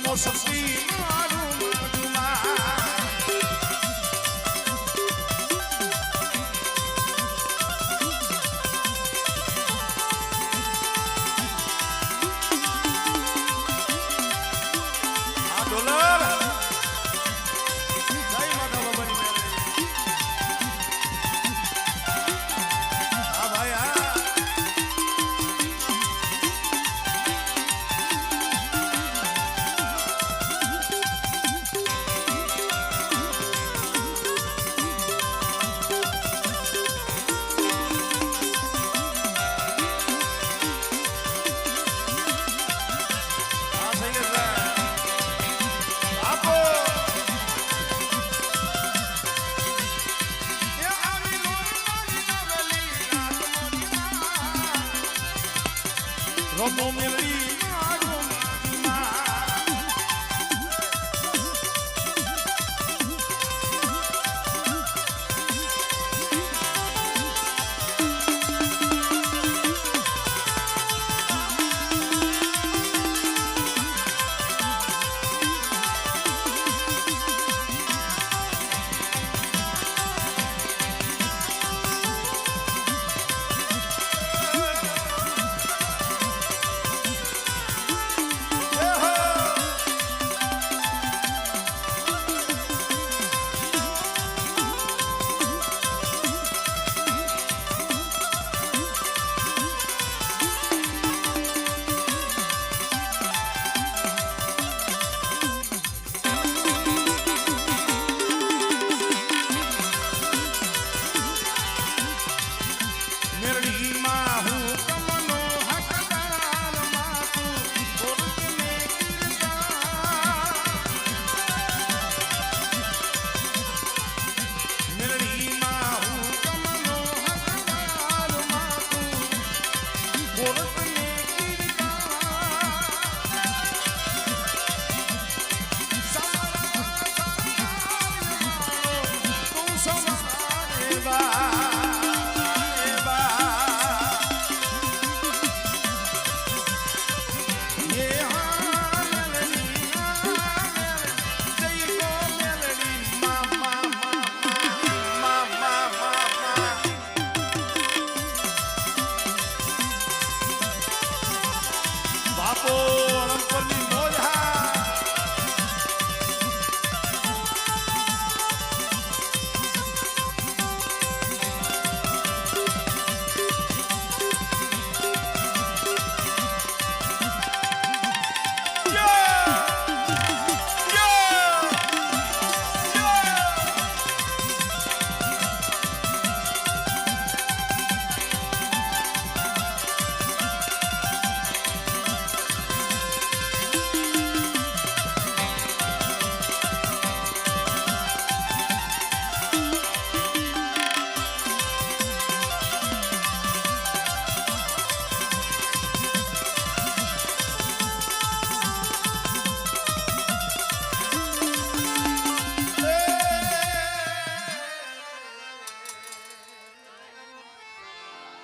નમો શક્તિ મારું રોમો મેલડી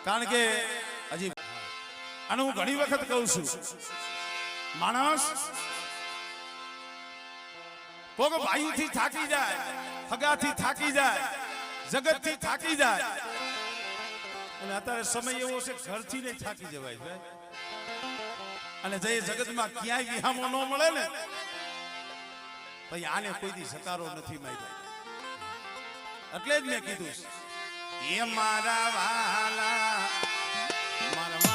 કારણ કે હજી અને હું ઘણી વખત કહું છું માણસ કોક ભાઈથી થાકી જાય, હગાથી થાકી જાય, જગતથી થાકી જાય અને અત્યારે સમય એવો છે ઘરથી નહીં થાકી જવાય છે અને જે જગતમાં ક્યાંય વિહામો ન મળે ને ભાઈ આને કોઈ દી સતારો નથી માર્યો એટલે જ મેં કીધું એ મારા વાલા મારા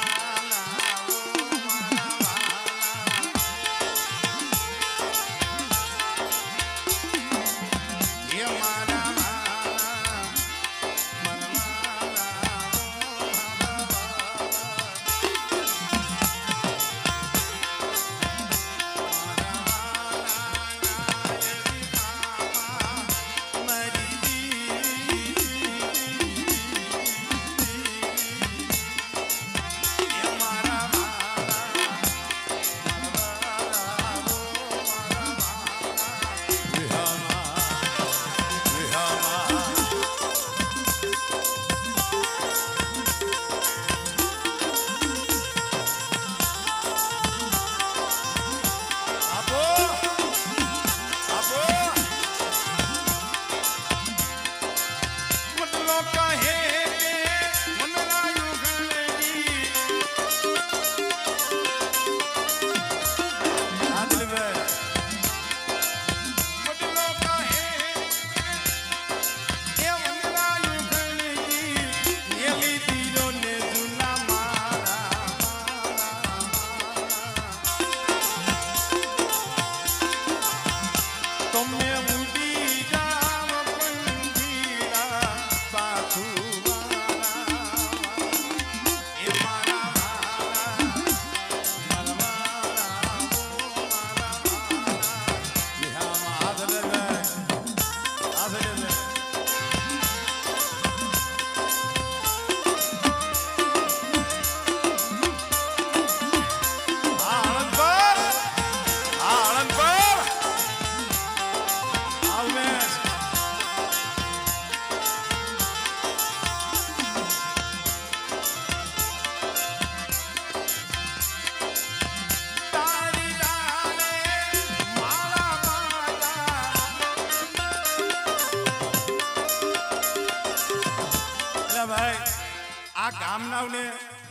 આ ગામનાઓને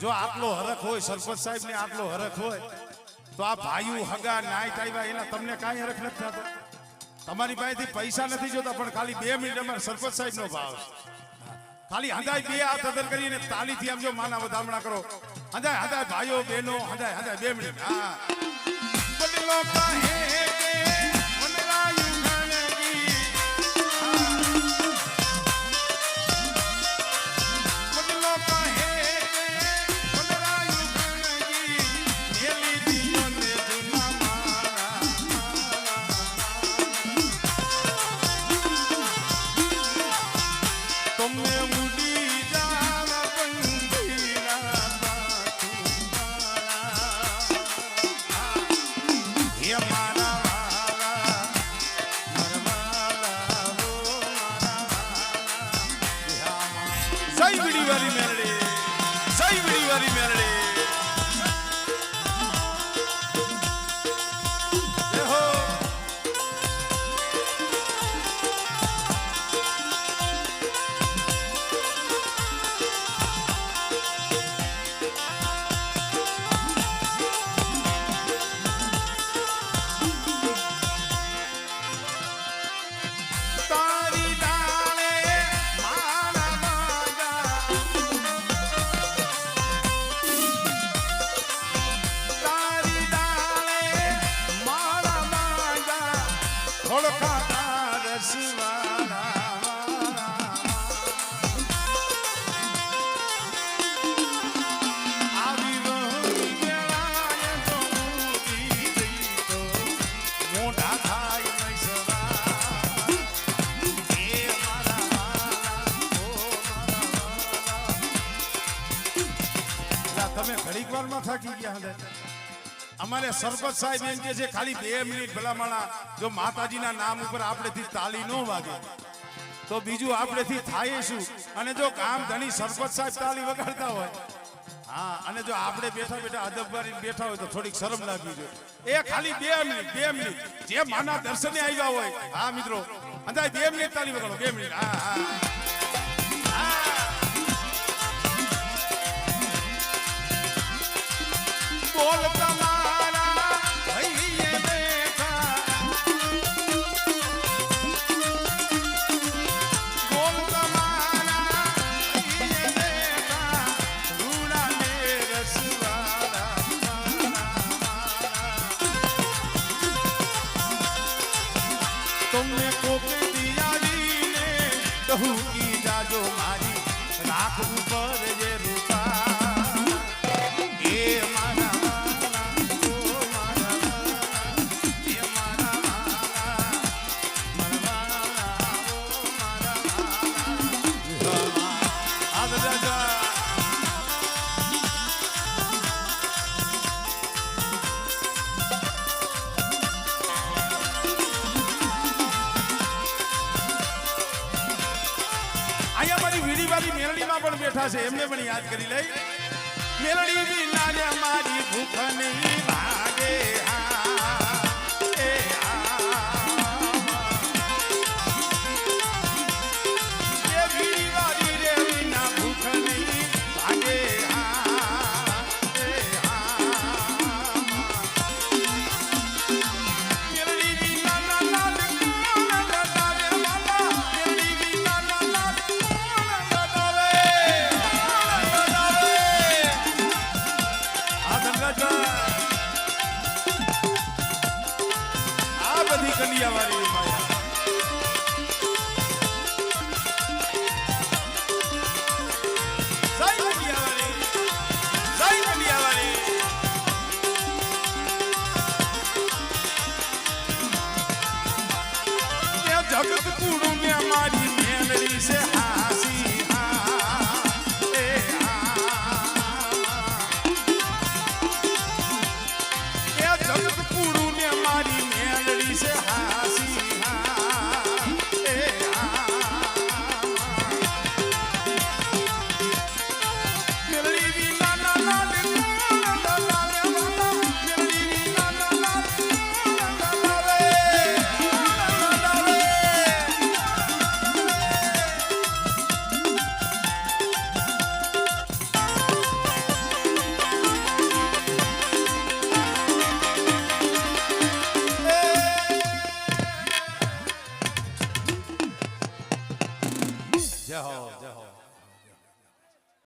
જો આટલો હરખ હોય, સરપંચ સાહેબ ને આટલો હરખ હોય, તો આ ભાઈઓ હગા નાઈટ આવ્યા એના તમને કાંઈ હરખ નથી થતો. તમારી પાસેથી પૈસા નથી જોતા, પણ ખાલી 2 મિનિટ અમારે સરપંચ સાહેબ નો ભાવ છે. ખાલી હંધાય 2 હાથ અદર કરીને તાલીથી આમ જો માના વધામણા કરો. હંધાય હંધાય ભાઈઓ બહેનો હંધાય હંધાય 2 મિનિટ. હા બદલો કહે કે મનરાયું ગણગી, બદલો કહે કે મનરાયું ગણગી, મેલી દીઓને જૂના મારા તમને ઉડી જાવા પંખીના પાછું મારા સહી બીડી વાળી મેરડી, સહી બીડી વાળી મેરડી. થાકી ગયા હવે. અમારે સરપંચ સાહેબ એમ કે છે ખાલી 2 મિનિટ ભલામણા જો માતાજીના નામ ઉપર આપણેથી તાલી ન વાગે તો બીજું આપણેથી થાય શું? અને જો કામ ધણી સરપંચ સાહેબ તાલી વગાડતા હોય, હા, અને જો આપણે બેઠા બેઠા અદબવારી બેઠા હોય તો થોડીક શરમ લાગવી જોઈએ. એ ખાલી 2 મિનિટ 2 મિનિટ જે માના દર્શને આવ્યા હોય, હા મિત્રો, અંદાજ 2 મિનિટ તાલી વગાડો. 2 મિનિટ. હા હા બોલ તમારા ભઈએ બેઠા, બોલ તમારા ભઈએ બેઠા, રૂડાને રસવાળા તમને કોકે દિયાવીને કહું કી જાજો મારી રાખ ઉપર જે રૂપા. મેલડીમાં પણ બેઠા છે, એમને પણ યાદ કરી લઈ. મેલડી વિના મારી ભૂખ નહીં લાગે. હા